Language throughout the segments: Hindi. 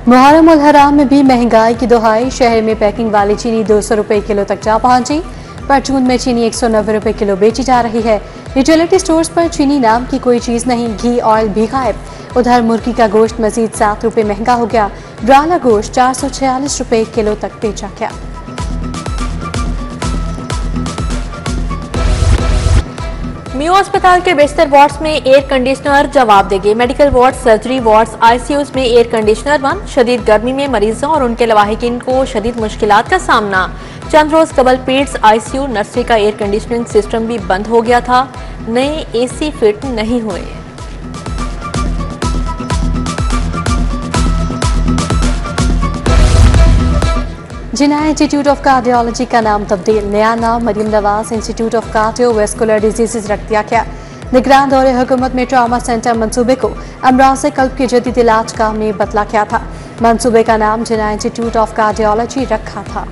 मुहर्रम उल हराम में भी महंगाई की दोहाई। शहर में पैकिंग वाली चीनी 200 रुपए किलो तक जा पहुंची। परचून में चीनी 190 रुपए किलो बेची जा रही है। यूटिलिटी स्टोर्स पर चीनी नाम की कोई चीज नहीं, घी ऑयल भी गायब। उधर मुर्गी का गोश्त मजीद 7 रुपए महंगा हो गया। ब्रायलर गोश्त 446 रुपए किलो तक बेचा गया। मियो अस्पताल के बिस्तर वार्ड्स में एयर कंडीशनर जवाब देंगे। Medical ward, surgery wards, ICUs में एयर कंडीशनर बंद। शदीद गर्मी में मरीजों और उनके लवाहिकीन को शदीद मुश्किलात का सामना। चंद रोज कबल पीड्स, आईसीयू, नर्सरी का एयर कंडीशनिंग सिस्टम भी बंद हो गया था। नए एसी फिट नहीं हुए। जिन्ना इंस्टीट्यूट ऑफ कार्डियोलॉजी का नाम तब्दील। नया नाम Maryam Nawaz institute of cardiovascular diseases रख दिया गया। निगरान दौरे हुकूमत में ट्रामा सेंटर मंसूबे को अमराज़ कल्ब के जदीद इलाज का में बदला गया था। मंसूबे का नाम जिन्ना इंस्टीट्यूट ऑफ कार्डियोलॉजी रखा था।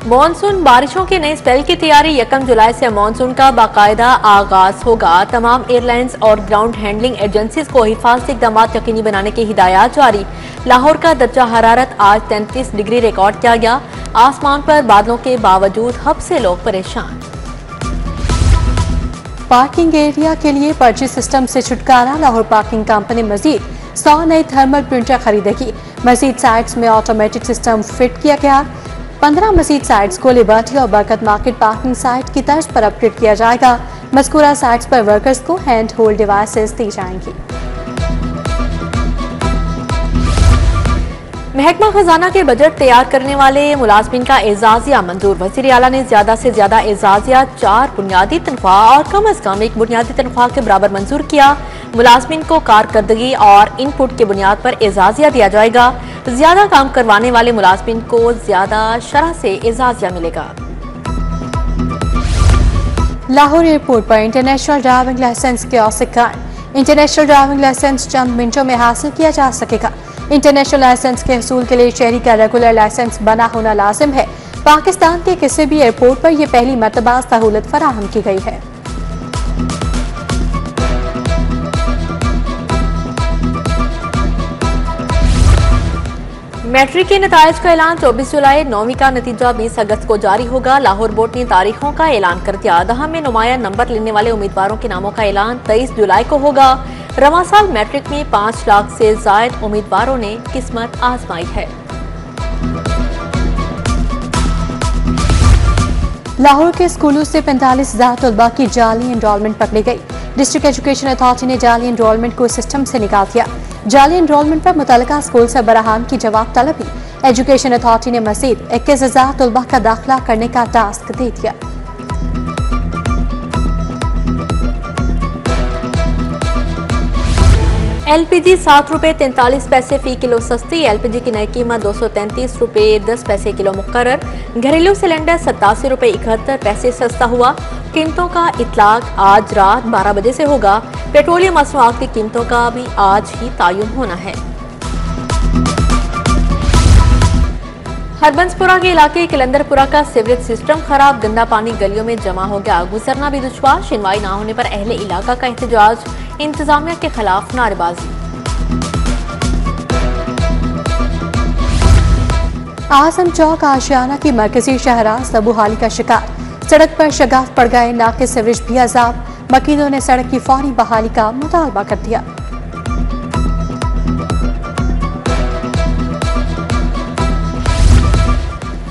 मॉनसून बारिशों के नए स्पेल की तैयारी। 1 जुलाई से मॉनसून का बाकायदा आगाज होगा। तमाम एयरलाइंस और ग्राउंड हैंडलिंग एजेंसीज को हिफाजती इक़दाम यकीनी बनाने की हिदायत जारी। लाहौर का दर्जा हरारत आज 33 डिग्री रिकॉर्ड किया गया। आसमान पर बादलों के बावजूद हब से लोग परेशान। पार्किंग एरिया के लिए पर्ची सिस्टम से छुटकारा। लाहौर पार्किंग कंपनी मजीद 100 नए थर्मल प्रिंटर खरीदेगी। मजीद साइट्स में ऑटोमेटिक सिस्टम फिट किया गया। 15 मजीद साइट्स को लिबर्टी और बरकत मार्केट पार्किंग साइट की तर्ज पर अपग्रेड किया जाएगा। मज़कूरा साइट्स पर वर्कर्स को हैंड होल्ड डिवाइसेस दी जाएंगी। महकमा खजाना के बजट तैयार करने वाले मुलाजमीन का एजाजिया मंजूर। वज़ीर आला ने ज्यादा से ज्यादा एजाजिया 4 बुनियादी तनख्वाह और कम अज कम 1 बुनियादी तनख्वाह के बराबर मंजूर किया। मुलाजमीन को कारकर्दगी और इनपुट की बुनियाद पर एजाजिया दिया जाएगा। ज्यादा काम करवाने वाले मुलाजमीन को ज्यादा शरह से एजाजिया मिलेगा। लाहौर एयरपोर्ट पर इंटरनेशनल ड्राइविंग लाइसेंस के औसिकान। इंटरनेशनल ड्राइविंग लाइसेंस चंद मिनटों में हासिल किया जा सकेगा। इंटरनेशनल लाइसेंस के हसूल के लिए शहरी का रेगुलर लाइसेंस बना होना लाजिम है। पाकिस्तान के किसी भी एयरपोर्ट पर यह पहली मरतबा सहूलत फराहम की गई है। मैट्रिक के नताइज का ऐलान 24 जुलाई। 9वीं का नतीजा 20 अगस्त को जारी होगा। लाहौर बोर्ड ने तारीखों का ऐलान कर दिया। दहा में नुमाया नंबर लेने वाले उम्मीदवारों के नामों का ऐलान 23 जुलाई को होगा। रवां साल मैट्रिक में 5 लाख से जायद उम्मीदवारों ने किस्मत आजमाई है। लाहौर के स्कूलों से 45,000 तलबा की जाली एनरोलमेंट पकड़ी गई। डिस्ट्रिक्ट एजुकेशन अथॉरिटी ने जाली एनरोलमेंट को सिस्टम से निकाल दिया। जाली एनरोलमेंट पर मुतल्लिका स्कूल से बराहान की जवाब तलबी। एजुकेशन अथॉरिटी ने मजीद 21,000 तलबा का दाखिला करने का टास्क दे दिया। एलपीजी 7 रुपए 43 पैसे फी किलो सस्ती। एलपीजी की नई कीमत 233 रुपए 10 पैसे किलो मुकर्रर। घरेलू सिलेंडर 87 रुपए 71 पैसे सस्ता हुआ। कीमतों का इतलाक आज रात 12 बजे से होगा। पेट्रोलियम मसनूआत की कीमतों का भी आज ही तायुन होना है। हरबंसपुरा के इलाके कलंदरपुरा का सीवरेज सिस्टम खराब। गंदा पानी गलियों में जमा हो गया। गुजरना भी दुश्वार। सुनवाई ना होने पर अहले इलाका का एहतजाज। इंतजामिया के खिलाफ नारेबाजी। आजम चौक आशियाना की मरकजी शहरा सबूहाली का शिकार। सड़क पर शगाफ पड़ गए। नाके सीवरेज भी अजाब। वकीलों ने सड़क की फौरी बहाली का मुतालबा कर दिया।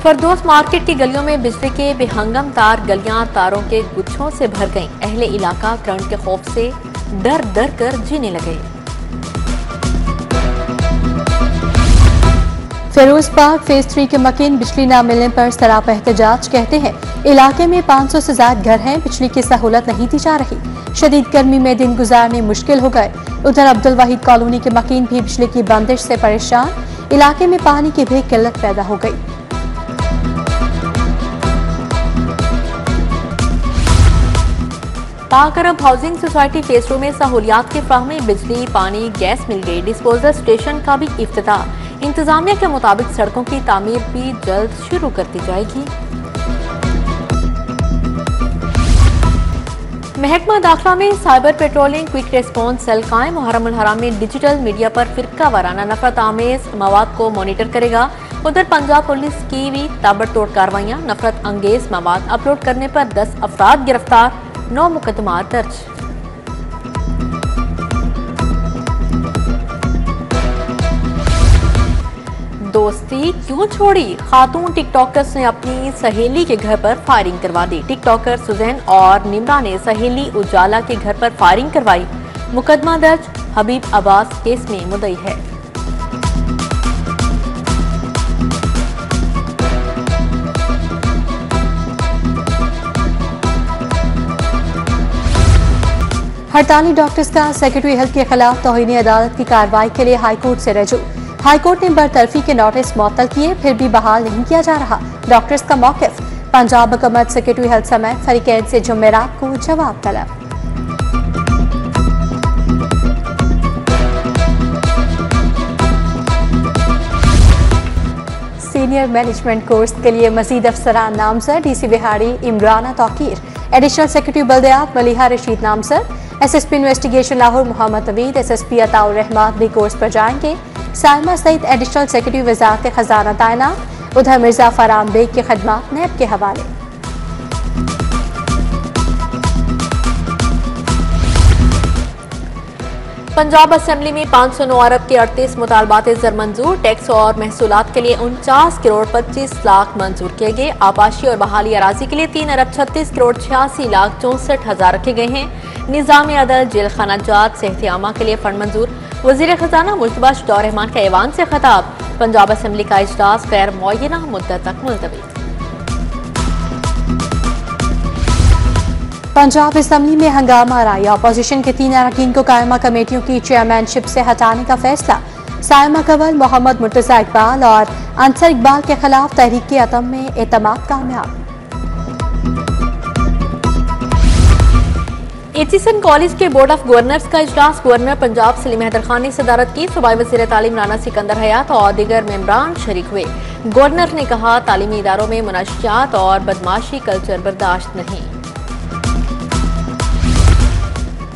फरदौस मार्केट की गलियों में बिजली के बेहंगम तार। गलियां तारों के गुच्छों से भर गईं। अहले इलाका करंट के खौफ से डर डर कर जीने लगे। फिरोज पार्क फेज 3 के मकीन बिजली न मिलने पर सरापा एहतजाज। कहते हैं इलाके में 500 से ज्यादा घर हैं, बिजली की सहूलत नहीं दी जा रही। शदीद गर्मी में दिन गुजारने मुश्किल हो गए। उधर अब्दुल वाहिद कॉलोनी के मकीन भी बिजली की बंदिश से परेशान। इलाके में पानी की भी किल्लत पैदा हो गई। पाक अरब हाउसिंग सोसाइटी फेज 2 में सहूलियात की फ्राहमी। बिजली, पानी, गैस मिल गई। डिस्पोजल स्टेशन का भी इफ्तिताह। इंतजामिया के मुताबिक सड़कों की तामीर भी जल्द शुरू कर दी जाएगी। महकमा दाखिला में cyber patrolling quick response cell कायम। मुहर्रमुल हराम में डिजिटल मीडिया पर फिरका वाराना नफरत आमेज मवाद को मॉनिटर करेगा। उधर पंजाब पुलिस की भी ताबड़तोड़ कार्रवाइयां। नफरत अंगेज मवाद अपलोड करने पर 10 अफराद गिरफ्तार, 9 मुकदमा दर्ज। दोस्ती क्यों छोड़ी? खातून टिकटॉकर्स ने अपनी सहेली के घर पर फायरिंग करवा दी। टिकटॉकर सुजैन और निमरा ने सहेली उजाला के घर पर फायरिंग करवाई। मुकदमा दर्ज। हबीब अब्बास केस में मुद्दई है। हड़ताली डॉक्टर्स का सेक्रेटरी हेल्थ के खिलाफ तौहीन अदालत की कार्रवाई के लिए हाईकोर्ट से रजू। हाईकोर्ट ने बरतरफी के नोटिस मुअत्तल किए, फिर भी बहाल नहीं किया जा रहा। डॉक्टर्स का मौकिफ। पंजाब हुकूमत सेक्रेटरी हेल्थ समेत फरीकैन से जुमेरात को जवाब तलब। सीनियर मैनेजमेंट कोर्स के लिए मजीद अफसरान नामजद। डीसी बिहाड़ी इमराना तौकीर, एडिशनल सेक्रेटरी बल्दियात मलिहा रशीद नामजद। SSP investigation Lahore Mohammad Taveed, SSP Ataur Rehman भी कोर्स पर जाएंगे। सालमा सईद एडिशनल सेक्रेटरी वजारत खजाना तैनात। उधर मिर्जा फराम बेग के खदमात नैब के हवाले। पंजाब असेंबली में 509 अरब के 38 मुतालबात ज़र मंजूर। टैक्स और महसूलात के लिए 49 करोड़ 25 लाख मंजूर किए गए। आबाशी और बहाली अराजी के लिए 3 अरब 36 करोड़ 86 लाख 64 हजार रखे गए हैं। निज़ाम अदल जेल खाना जात सेहत आमा के लिए फंड मंजूर। वज़ीर खजाना मुश्तबा शुजाउर रहमान का ऐवान से खिताब। पंजाब असेंबली का इजलास गैर मुअय्यना मुद्दत तक मुलतवी। पंजाब असेंबली में हंगामा राय। अपोजिशन के 3 अरकान को कायमा कमेटियों की चेयरमैनशिप से हटाने का फैसला। सायमा कवल, मोहम्मद मुर्तजा इकबाल और अंसर इकबाल के खिलाफ तहरीक अतम में एतमाद कामयाब। एचिसन कॉलेज के बोर्ड ऑफ गवर्नर्स का इजलास। गवर्नर पंजाब सलीम हैदर खान ने सदारत की। सूबाई वज़ीर तालीम राना सिकंदर हयात और दीगर मेंबरान शरीक हुए। गवर्नर ने कहा, तालीमी इदारों में मुनाशियात और बदमाशी कल्चर बर्दाश्त नहीं।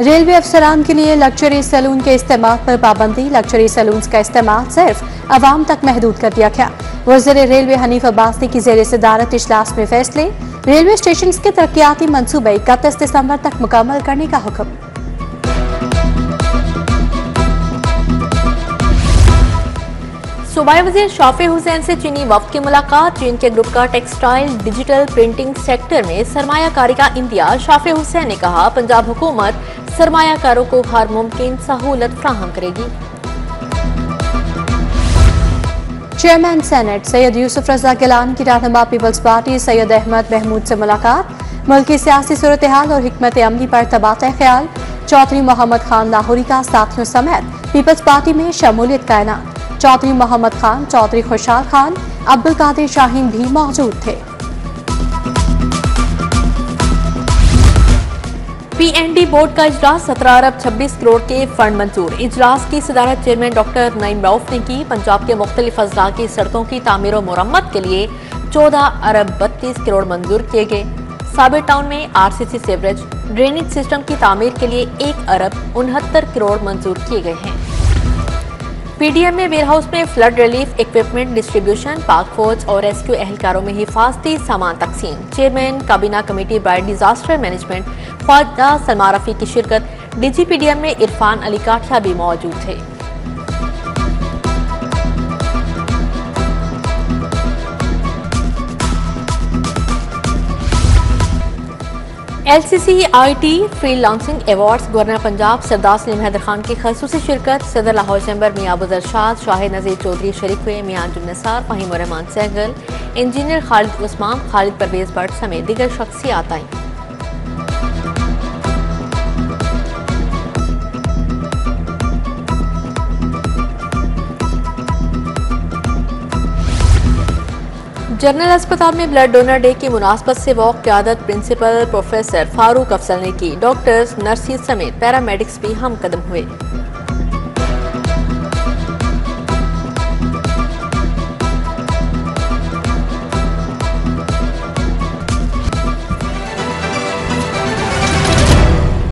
रेलवे अफसरान के लिए लग्जरी सैलून के इस्तेमाल पर पाबंदी। लग्जरी सैलून का इस्तेमाल सिर्फ अवाम तक महदूद कर दिया गया। वज़ीर रेलवे हनीफ अब्बासी की ज़ेर सदारत इजलास में फैसले। रेलवे स्टेशन के तरक्याती मनसूबे 31 दिसंबर तक मुकम्मल करने का हुक्म। सूबाई वज़ीर शाफी हुसैन से चीनी वफ्द की मुलाकात। चीन के ग्रुप का टेक्सटाइल डिजिटल प्रिंटिंग सेक्टर में सरमायाकारी का इंतजार। शाफी हुसैन ने कहा, पंजाब हुकूमत सरमायाकारों को हर मुमकिन सहूलत फ्राहम करेगी। चेयरमैन सेनेट सैयद यूसुफ रजा गिलानी की रहनुमा पीपल्स पार्टी सैयद अहमद महमूद से मुलाकात। मुल्क की सियासी सूरत हाल और हिकमत अमली पर तबादला ख्याल। चौधरी मोहम्मद खान लाहौरी का साथियों समेत पीपल्स पार्टी में शमूलियत का ऐलान। चौधरी मोहम्मद खान, चौधरी खुशहाल खान, अब्दुल कादिर शाहीन भी मौजूद थे। पीएनडी बोर्ड का इजलास। 17 अरब 26 करोड़ के फंड मंजूर। इजलास की सदारत चेयरमैन डॉक्टर नईम रऊफ ने की। पंजाब के मुख्तलिफ अजला की सड़कों की तामीर और मुरम्मत के लिए 14 अरब 32 करोड़ मंजूर किए गए। साबिर टाउन में आरसीसी सीवरेज ड्रेनेज सिस्टम की तामीर के लिए 1 अरब 69 करोड़ मंजूर किए गए हैं। पीडीएम में वेयरहाउस में फ्लड रिलीफ इक्विपमेंट डिस्ट्रीब्यूशन। पाक फौज और रेस्क्यू एहलकारों में हिफाजती सामान तकसीम। चेयरमैन काबीना committee by disaster management Khawaja Salma Rafi की शिरकत। डीजी पीडीएम में इरफान अली काठिया भी मौजूद थे। LCCIT freelancing awards. Governor Punjab Sardar Saleem Haider Khan की खसूसी शिरकत। सदर लाहौर चैम्बर मियां अबू शाद, शाहिद नज़ीर चौधरी शरीक हुए। मियां अब्दुल नसार, फहीम रहमान सहगल, इंजीनियर खालिद उस्मान, खालिद परवेज भट्ट समेत दीगर शख्सियात आईं। जनरल अस्पताल में ब्लड डोनर डे की मुनासबत से वॉक क़यादत प्रिंसिपल प्रोफेसर फारूक अफजल ने की। डॉक्टर्स, नर्सिस समेत पैरामेडिक्स भी हम कदम हुए।